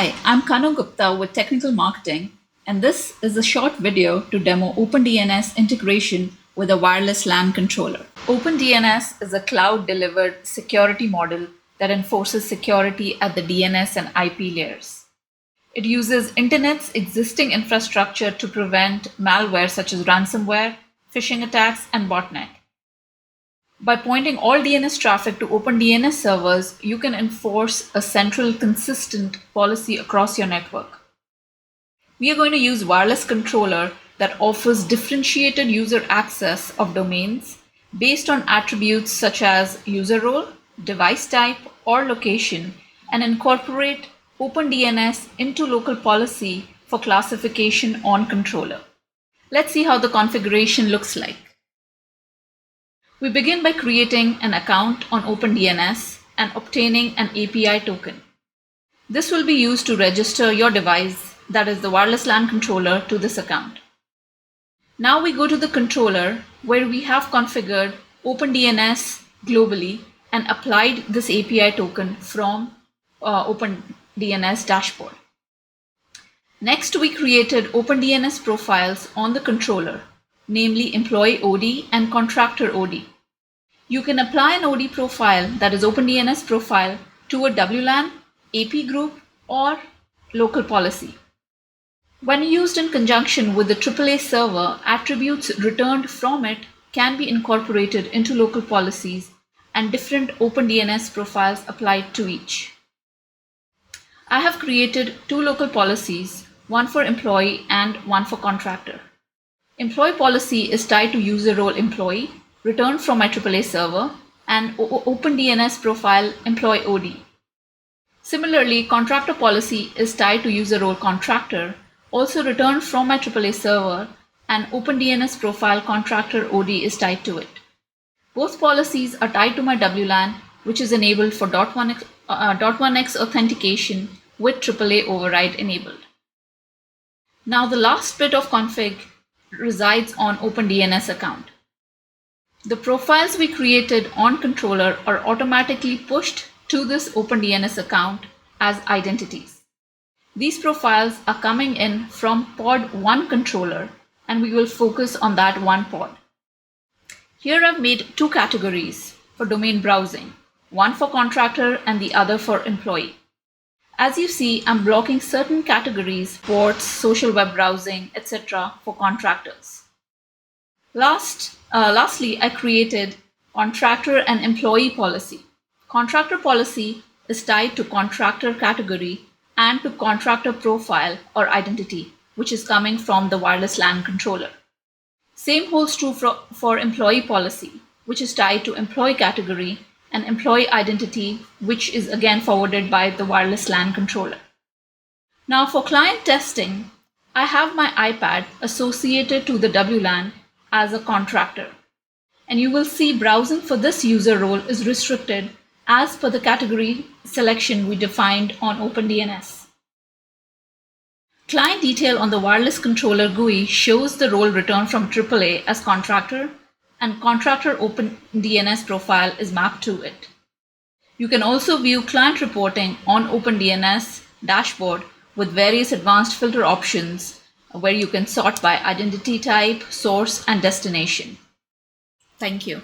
Hi, I'm Kanu Gupta with Technical Marketing, and this is a short video to demo OpenDNS integration with a wireless LAN controller. OpenDNS is a cloud-delivered security model that enforces security at the DNS and IP layers. It uses Internet's existing infrastructure to prevent malware such as ransomware, phishing attacks, and botnet. By pointing all DNS traffic to OpenDNS servers, you can enforce a central, consistent policy across your network. We are going to use wireless controller that offers differentiated user access of domains based on attributes such as user role, device type, or location, and incorporate OpenDNS into local policy for classification on controller. Let's see how the configuration looks like. We begin by creating an account on OpenDNS and obtaining an API token. This will be used to register your device, that is the wireless LAN controller, to this account. Now we go to the controller where we have configured OpenDNS globally and applied this API token from OpenDNS dashboard. Next, we created OpenDNS profiles on the controller, namely Employee OD and Contractor OD. You can apply an OD profile, that is OpenDNS profile, to a WLAN, AP group, or local policy. When used in conjunction with the AAA server, attributes returned from it can be incorporated into local policies and different OpenDNS profiles applied to each. I have created two local policies, one for employee and one for contractor. Employee policy is tied to user role employee, returned from my AAA server, and OpenDNS profile employee OD. Similarly, contractor policy is tied to user role contractor, also returned from my AAA server, and OpenDNS profile contractor OD is tied to it. Both policies are tied to my WLAN, which is enabled for .1x authentication with AAA override enabled. Now the last bit of config resides on OpenDNS account. The profiles we created on controller are automatically pushed to this OpenDNS account as identities. These profiles are coming in from pod 1 controller, and we will focus on that one pod. Here I've made two categories for domain browsing, one for contractor and the other for employee. As you see, I'm blocking certain categories, ports, social web browsing, etc. for contractors. Lastly, I created contractor and employee policy. Contractor policy is tied to contractor category and to contractor profile or identity, which is coming from the wireless LAN controller. Same holds true for employee policy, which is tied to employee category and employee identity, which is again forwarded by the wireless LAN controller. Now for client testing, I have my iPad associated to the WLAN as a contractor, and you will see browsing for this user role is restricted as per the category selection we defined on OpenDNS. Client detail on the wireless controller GUI shows the role returned from AAA as contractor, and contractor OpenDNS profile is mapped to it. You can also view client reporting on OpenDNS dashboard with various advanced filter options where you can sort by identity type, source, and destination. Thank you.